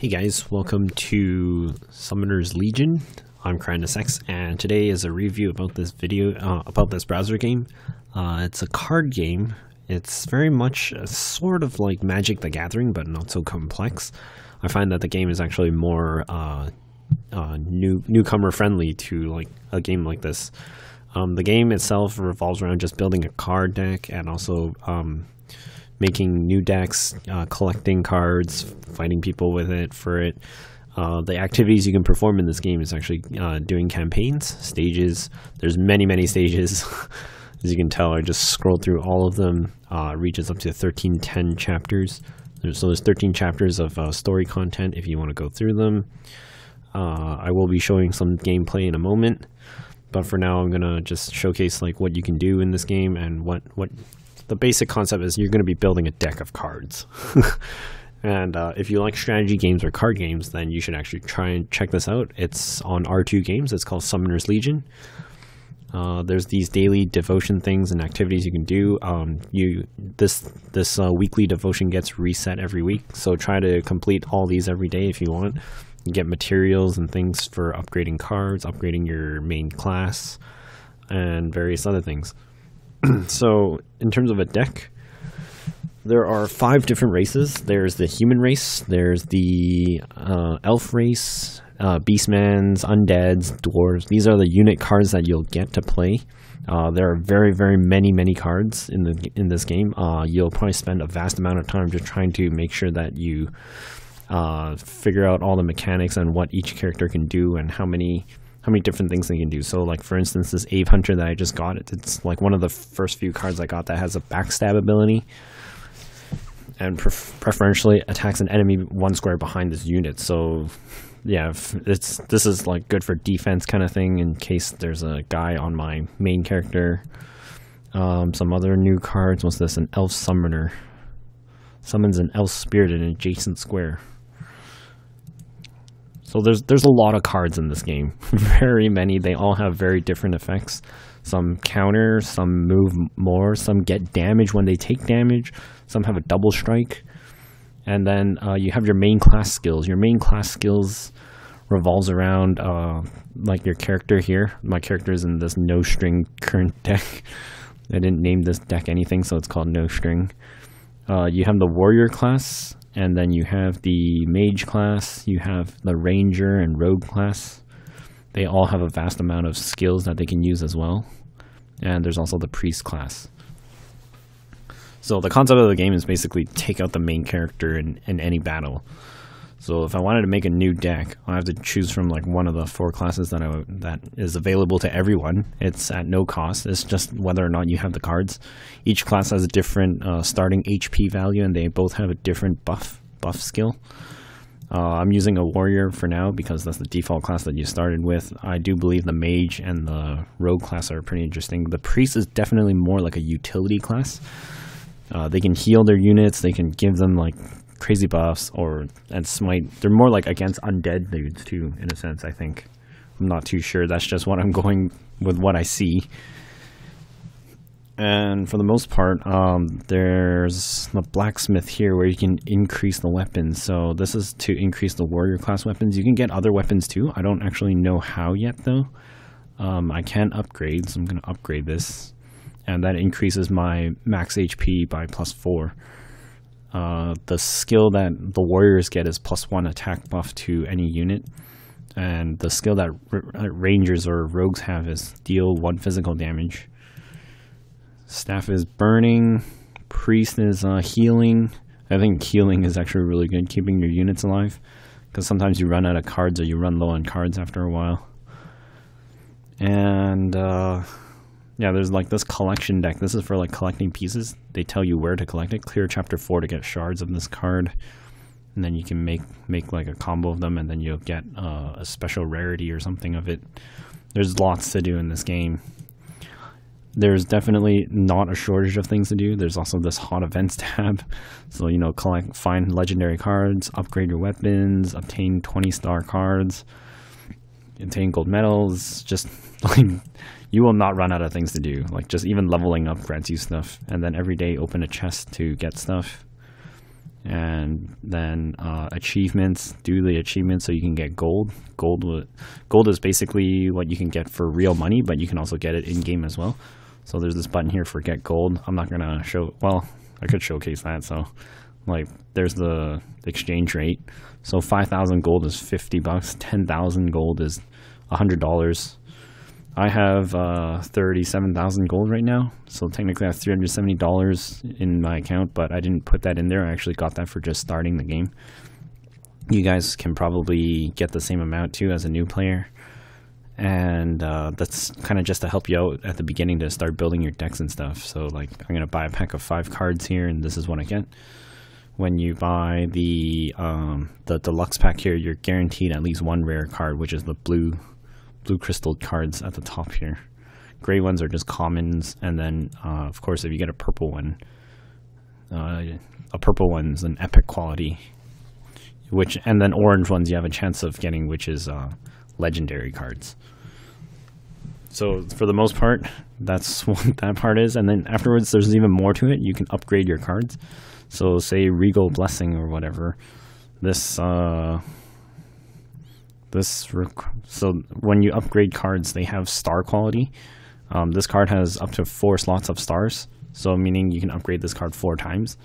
Hey guys, welcome to Summoner's Legion. I'm CryonisX, and today is a review about this about this browser game. It's a card game. It's very much sort of like Magic the Gathering, but not so complex. I find that the game is actually more newcomer friendly to like a game like this. The game itself revolves around just building a card deck and also making new decks, collecting cards, fighting people with it for it. The activities you can perform in this game is actually doing campaigns, stages. There's many stages. As you can tell, I just scrolled through all of them. Reaches up to 1310 chapters. So there's 13 chapters of story content if you want to go through them. I will be showing some gameplay in a moment, but for now I'm gonna just showcase like what you can do in this game and what the basic concept is. You're going to be building a deck of cards. And if you like strategy games or card games, then you should actually try and check this out. It's on R2 Games. It's called Summoner's Legion. There's these daily devotion things and activities you can do. This weekly devotion gets reset every week, so try to complete all these every day if you want. You get materials and things for upgrading cards, upgrading your main class, and various other things. So, in terms of a deck, there are 5 different races. There's the human race, there's the elf race, beastmans, undeads, dwarves. These are the unit cards that you'll get to play. There are very many cards in this game. You'll probably spend a vast amount of time just trying to make sure that you figure out all the mechanics and what each character can do and how many different thentimes they can do. So like for instance, this Ave Hunter that I just got, it's like one of the first few cards I got that has a backstab ability and preferentially attacks an enemy 1 square behind this unit. So yeah, this is like good for defense kind of thing in case there's a guy on my main character. Some other new cards. What's this? An elf summoner. Summons an elf spirit in an adjacent square. So there's a lot of cards in this game. Very many. They all have very different effects. Some counter, some move more, some get damage when they take damage, some have a double strike. And then you have your main class skills. Your main class skills revolves around like your character here. My character is in this no string current deck. I didn't name this deck anything, so it's called no string. You have the warrior class, and then you have the mage class, you have the ranger and rogue class. They all have a vast amount of skills that they can use as well. And there's also the priest class. So the concept of the game is basically take out the main character in any battle. So if I wanted to make a new deck, I have to choose from like one of the 4 classes that is available to everyone. It's at no cost. It's just whether or not you have the cards. Each class has a different starting HP value, and they both have a different buff skill. I'm using a warrior for now because that's the default class that you started with. I do believe the mage and the rogue class are pretty interesting. The priest is definitely more like a utility class. They can heal their units. They can give them like crazy buffs and smite. They're more like against undead dudes too, in a sense, I think. I'm not too sure. That's just what I'm going with what I see. And for the most part, there's the blacksmith here where you can increase the weapons. So this is to increase the warrior class weapons. You can get other weapons too. I don't actually know how yet though. I can upgrade, so I'm going to upgrade this. And that increases my max HP by +4. The skill that the warriors get is +1 attack buff to any unit, and the skill that rangers or rogues have is deal 1 physical damage. Staff is burning. Priest is healing. I think healing is actually really good, keeping your units alive, because sometimes you run out of cards or you run low on cards after a while. And yeah, there's like this collection deck. This is for like collecting pieces. They tell you where to collect it. Clear chapter 4 to get shards of this card. And then you can make like a combo of them, and then you'll get a special rarity or something of it. There's lots to do in this game. There's definitely not a shortage of things to do. There's also this hot events tab. So, you know, find legendary cards, upgrade your weapons, obtain 20-star cards, obtain gold medals. Just like, you will not run out of things to do. Like, just even leveling up grants you stuff. And then every day open a chest to get stuff. And then achievements, do the achievements so you can get gold. Gold is basically what you can get for real money, but you can also get it in-game as well. So there's this button here for get gold. I'm not gonna show, well, I could showcase that. So like there's the exchange rate. So 5,000 gold is 50 bucks, 10,000 gold is $100. I have 37,000 gold right now, so technically I have $370 in my account, but I didn't put that in there. I actually got that for just starting the game. You guys can probably get the same amount too as a new player, and that's kind of just to help you out at the beginning to start building your decks and stuff. So like I'm gonna buy a pack of 5 cards here, and this is what I get. When you buy the deluxe pack here, you're guaranteed at least 1 rare card, which is the blue crystal cards at the top here. Gray ones are just commons, and then of course if you get a purple one's an epic quality, and then orange ones you have a chance of getting, which is legendary cards. So for the most part, that's what that part is. And then afterwards there's even more to it. You can upgrade your cards. So say Regal Blessing or whatever, so when you upgrade cards, they have star quality. This card has up to 4 slots of stars, so meaning you can upgrade this card 4 times,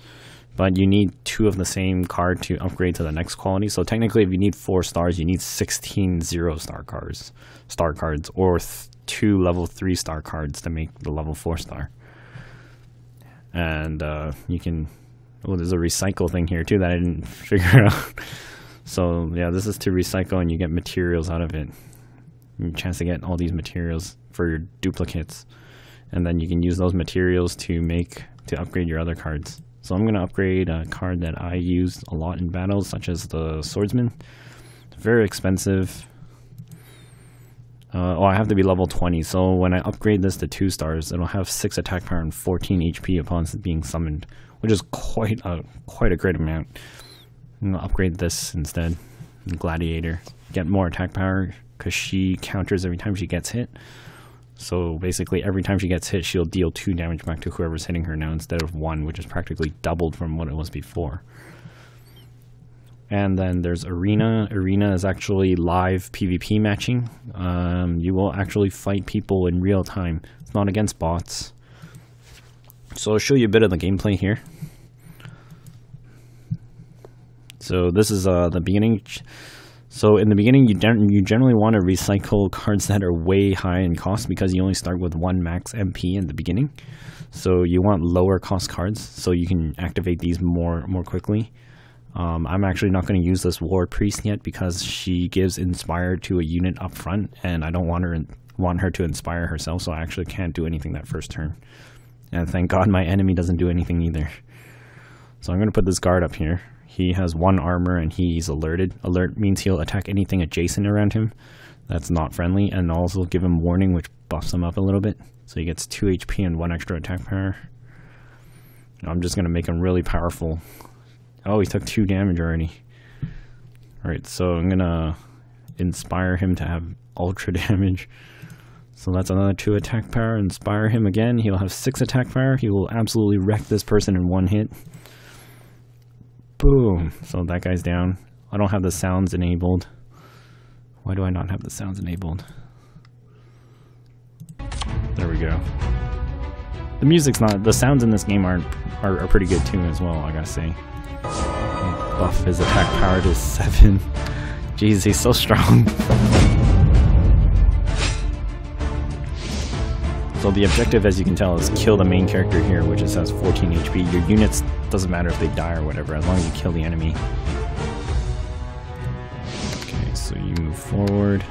but you need 2 of the same card to upgrade to the next quality. So technically if you need 4 stars, you need 16 0-star cards, or 2 level 3 star cards to make the level 4 star. And you can, there's a recycle thing here too that I didn't figure out. So yeah, this is to recycle, and you get materials out of it. You have a chance to get all these materials for your duplicates, and then you can use those materials to upgrade your other cards. So I'm going to upgrade a card that I use a lot in battles, such as the Swordsman. It's very expensive. I have to be level 20, so when I upgrade this to 2 stars, it'll have 6 attack power and 14 HP upon being summoned, which is quite a great amount. I'm going to upgrade this instead. Gladiator. Get more attack power because she counters every time she gets hit. So basically every time she gets hit, she'll deal 2 damage back to whoever's hitting her now instead of 1, which is practically doubled from what it was before. And then there's Arena. Arena is actually live PvP matching. You will actually fight people in real time. It's not against bots. So I'll show you a bit of the gameplay here. So this is the beginning. So in the beginning, you generally want to recycle cards that are way high in cost because you only start with 1 max MP in the beginning. So you want lower cost cards so you can activate these more quickly. I'm actually not going to use this War Priest yet because she gives Inspire to a unit up front, and I don't want her to inspire herself, so I actually can't do anything that first turn. And thank God my enemy doesn't do anything either. So I'm going to put this guard up here. He has 1 armor and he's alerted. Alert means he'll attack anything adjacent around him that's not friendly, and also give him warning, which buffs him up a little bit. So he gets 2 HP and 1 extra attack power. I'm just going to make him really powerful. Oh, he took 2 damage already. Alright, so I'm going to inspire him to have ultra damage. So that's another 2 attack power. Inspire him again. He'll have 6 attack power. He will absolutely wreck this person in 1 hit. Boom. So that guy's down. I don't have the sounds enabled. Why do I not have the sounds enabled? There we go. The music's not... The sounds in this game are pretty good too as well, I gotta say. Buff his attack power to 7. Jeez, he's so strong. So the objective, as you can tell, is kill the main character here, which just has 14 HP. Your units, doesn't matter if they die or whatever, as long as you kill the enemy. Okay, so you move forward.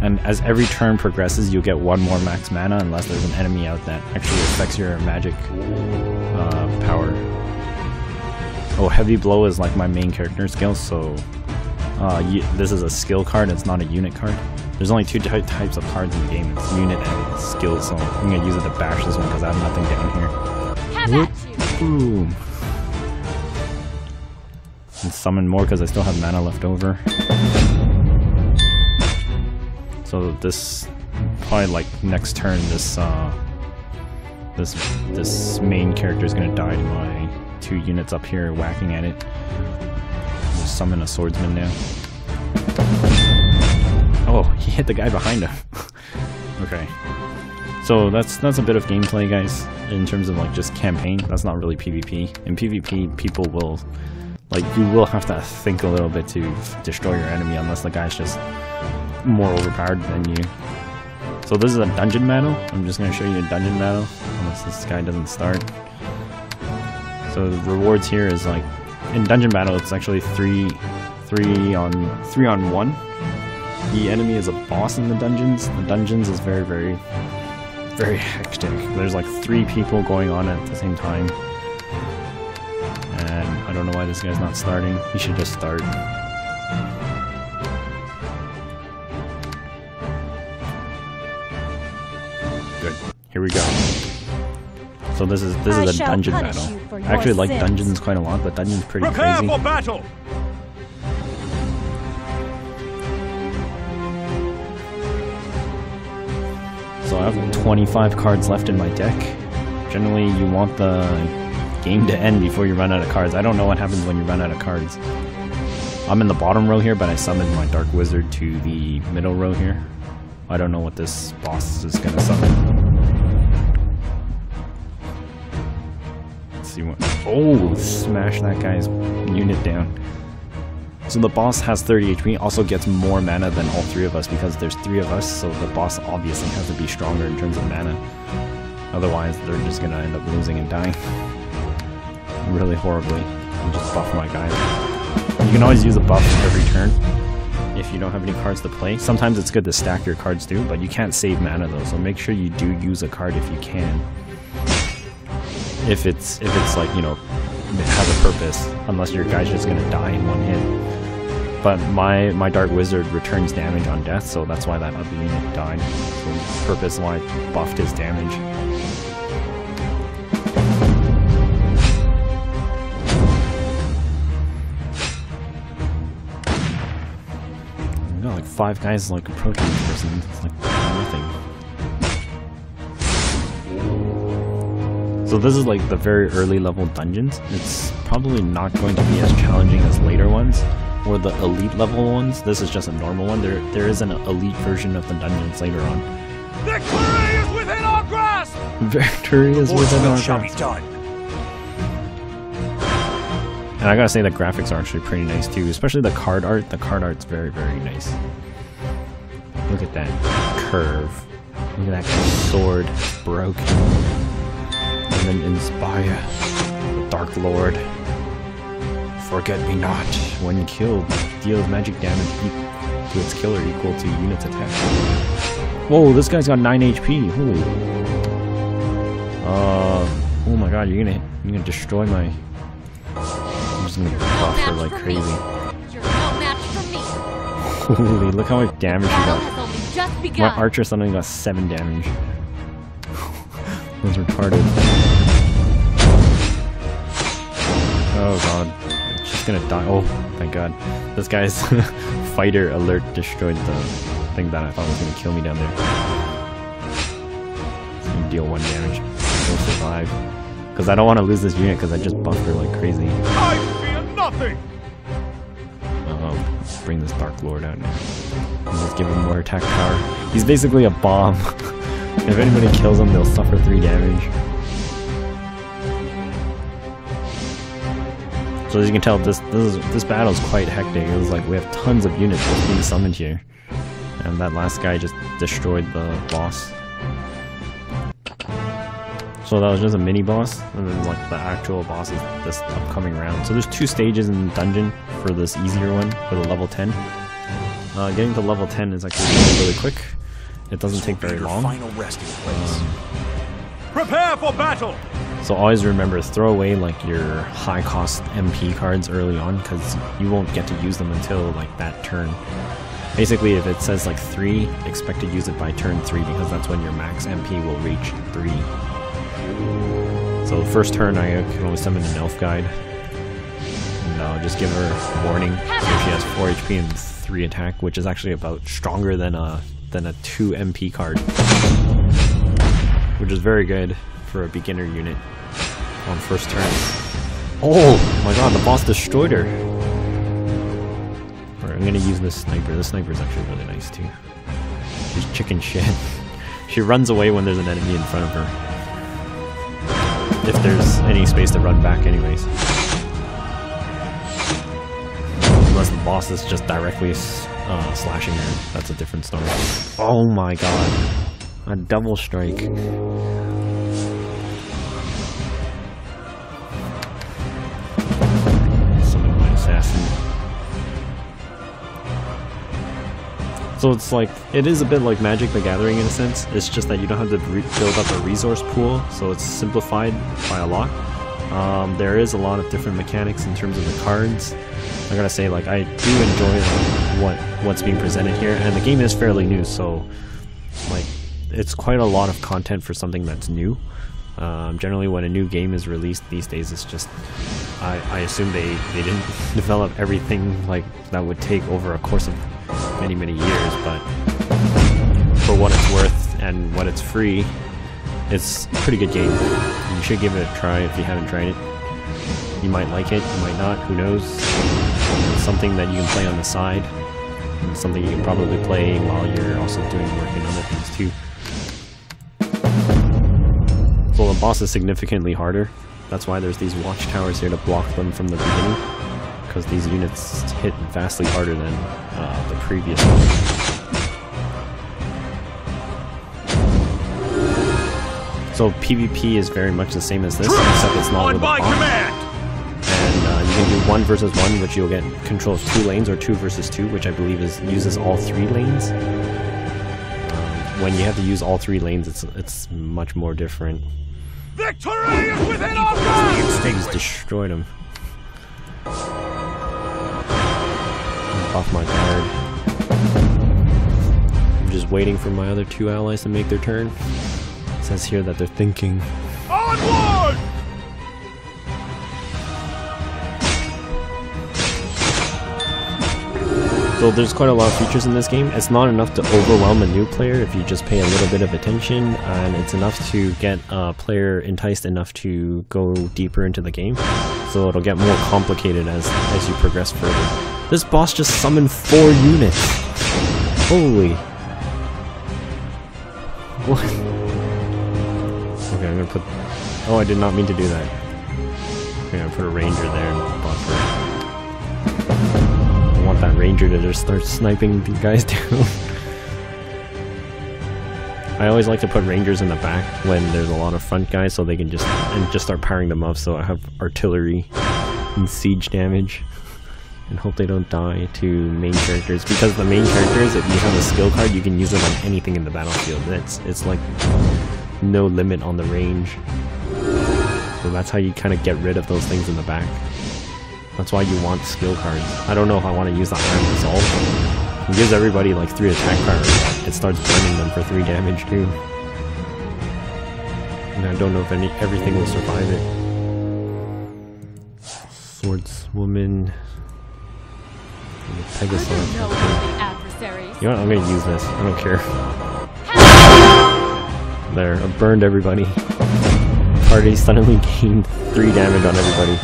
And as every turn progresses, you'll get 1 more max mana unless there's an enemy out that actually affects your magic power. Oh, Heavy Blow is like my main character skill, so this is a skill card, it's not a unit card. There's only 2 types of cards in the game, it's unit and skill, so I'm going to use it to bash this one because I have nothing down here. Whoop. Boom. And summon more because I still have mana left over. So this, probably like next turn, this this main character is gonna die to my 2 units up here whacking at it. Just summon a swordsman now. Oh, he hit the guy behind him. Okay. So that's a bit of gameplay, guys, in terms of like just campaign. That's not really PvP. In PvP, people will, like, you will have to think a little bit to destroy your enemy unless the guy's just more overpowered than you. So this is a dungeon battle. I'm just going to show you a dungeon battle unless this guy doesn't start. So the rewards here is like, in dungeon battle it's actually 3 on 1. The enemy is a boss in the dungeons. The dungeons is very, very, very hectic. There's like 3 people going on at the same time. And I don't know why this guy's not starting. He should just start. Good. Here we go. So this is a dungeon battle. I actually like dungeons quite a lot, but dungeons pretty crazy. Prepare for battle! So I have 25 cards left in my deck. Generally, you want the game to end before you run out of cards. I don't know what happens when you run out of cards. I'm in the bottom row here, but I summoned my Dark Wizard to the middle row here. I don't know what this boss is going to summon. Let's see what... Oh, smash that guy's unit down. So the boss has 30 HP, also gets more mana than all 3 of us because there's 3 of us, so the boss obviously has to be stronger in terms of mana. Otherwise, they're just gonna end up losing and dying. Really horribly. And just buff my guy. You can always use a buff every turn if you don't have any cards to play. Sometimes it's good to stack your cards too, but you can't save mana though, so make sure you do use a card if you can. If it's like, you know, it has a purpose, unless your guy's just gonna die in 1 hit. But my Dark Wizard returns damage on death, so that's why that other unit died. So purpose why I buffed his damage. I got like 5 guys like approaching this person. It's like nothing. So this is like the very early level dungeons. It's probably not going to be as challenging as later ones, or the elite level ones. This is just a normal one. There is an elite version of the dungeons later on. Victory is within our grasp! Victory is within our grasp. Done. And I gotta say the graphics are actually pretty nice too, especially the card art. The card art's very, very nice. Look at that curve. Look at that sword broken. And then inspire the Dark Lord. Forget me not. When killed, deals magic damage to its killer equal to unit's attack. Whoa, this guy's got 9 HP. Holy. Oh my god, you're gonna destroy my... I'm just gonna buff her like crazy. You're no match for me. Holy, look how much damage she Battle got. has only just begun. My archer suddenly got 7 damage. That's retarded. Oh god. She's gonna die. Oh, thank god. This guy's fighter alert destroyed the thing that I thought was gonna kill me down there. It's gonna deal 1 damage. She'll survive. Because I don't want to lose this unit because I just buffed her like crazy. I fear nothing! Let's bring this Dark Lord out now. And just give him more attack power. He's basically a bomb. If anybody kills him, they'll suffer 3 damage. So as you can tell, this battle is quite hectic. It was like we have tons of units just being summoned here, and that last guy just destroyed the boss. So that was just a mini boss, and then like the actual boss is this upcoming round. So there's 2 stages in the dungeon for this easier one, for the level 10. Getting to level 10 is actually really quick. It doesn't take very long. Final resting place. Prepare for battle! So always remember, throw away like your high cost MP cards early on, because you won't get to use them until like that turn. Basically, if it says like 3, expect to use it by turn 3, because that's when your max MP will reach 3. So first turn I can only summon an elf guide, and I'll just give her a warning. So she has 4 HP and 3 attack, which is actually about stronger than a 2 MP card, which is very good for a beginner unit on first turn. Oh my god, the boss destroyed her! Alright, I'm gonna use this sniper. This sniper is actually really nice too. She's chicken shit. She runs away when there's an enemy in front of her. If there's any space to run back anyways. Unless the boss is just directly slashing her. That's a different story. Oh my god. A double strike. Summon my assassin. So it's like, it is a bit like Magic the Gathering in a sense. It's just that you don't have to build up a resource pool, so it's simplified by a lot. There is a lot of different mechanics in terms of the cards. I gotta say, like, I do enjoy what's being presented here, and the game is fairly new, so like, it's quite a lot of content for something that's new. Generally, when a new game is released these days, it's just, I assume they didn't develop everything like that would take over a course of many years, but for what it's worth and what it's free, it's a pretty good game. You should give it a try if you haven't tried it. You might like it, you might not, who knows. It's something that you can play on the side, and something you can probably play while you're also doing work and other things too. So the boss is significantly harder. That's why there's these watchtowers here to block them from the beginning, because these units hit vastly harder than the previous one. So PvP is very much the same as this, except it's not with a bot. And you can do 1 versus 1, which you'll get control of 2 lanes, or 2 versus 2, which I believe uses all 3 lanes. When you have to use all 3 lanes, it's much more different. Victory is within our reach! He's destroyed him. Off my card. I'm just waiting for my other 2 allies to make their turn. It says here that they're thinking. Onward! So there's quite a lot of features in this game. It's not enough to overwhelm a new player if you just pay a little bit of attention, and it's enough to get a player enticed enough to go deeper into the game. So it'll get more complicated as you progress further. This boss just summoned 4 units. Holy. What? Okay, I'm gonna put... Oh, I did not mean to do that. Okay, I'm gonna put a ranger there and buffer. I want that ranger to just start sniping these guys down. I always like to put rangers in the back when there's a lot of front guys, so they can just start powering them up, so I have artillery and siege damage. And hope they don't die to main characters, because the main characters, if you have a skill card, you can use it on anything in the battlefield. It's like no limit on the range. So that's how you kind of get rid of those things in the back. That's why you want skill cards. I don't know if I want to use the Iron Resolve. It gives everybody like 3 attack power, but it starts burning them for 3 damage too. And I don't know if everything will survive it. Swordswoman. Pegasus. No worthy adversaries. You know what? I'm gonna use this. I don't care. There, I burned everybody. Party suddenly gained 3 damage on everybody.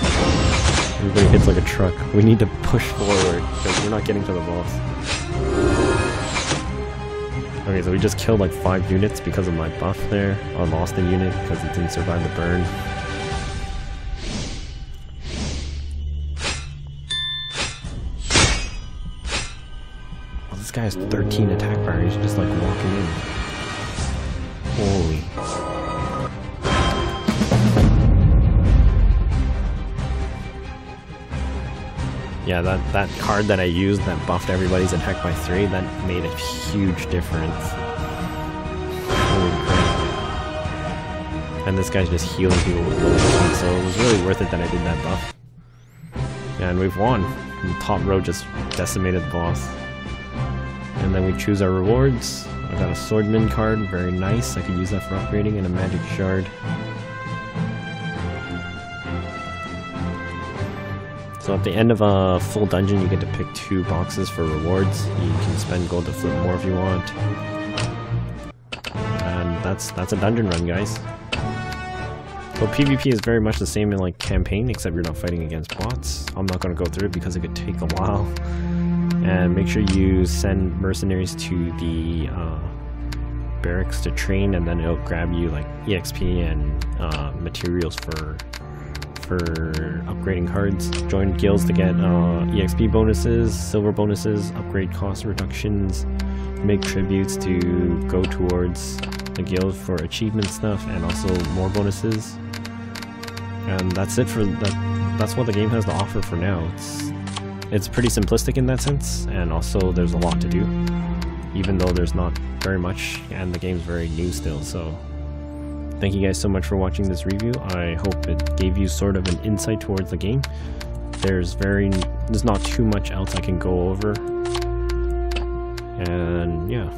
Everybody hits like a truck. We need to push forward because we're not getting to the boss. Okay, so we just killed like 5 units because of my buff there. I lost a unit because it didn't survive the burn. This guy has 13 attack power, he's just like walking in. Holy. Yeah, that card that I used that buffed everybody's attack by 3, that made a huge difference. Holy crap. And this guy's just healing people with bullets, so it was really worth it that I did that buff. Yeah, and we've won. And the top row just decimated the boss. And then we choose our rewards. I got a Swordman card, very nice. I could use that for upgrading, and a Magic Shard. So at the end of a full dungeon, you get to pick 2 boxes for rewards. You can spend gold to flip more if you want. And that's a dungeon run, guys. So PvP is very much the same in like campaign, except you're not fighting against bots. I'm not going to go through it because it could take a while. And make sure you send mercenaries to the barracks to train, and then it'll grab you like EXP and materials for upgrading cards. Join guilds to get EXP bonuses, silver bonuses, upgrade cost reductions, make tributes to go towards the guild for achievement stuff, and also more bonuses. And that's it for that. That's what the game has to offer for now. It's pretty simplistic in that sense, and also there's a lot to do, even though there's not very much, and the game's very new still. So thank you guys so much for watching this review. I hope it gave you sort of an insight towards the game. There's not too much else I can go over, and yeah.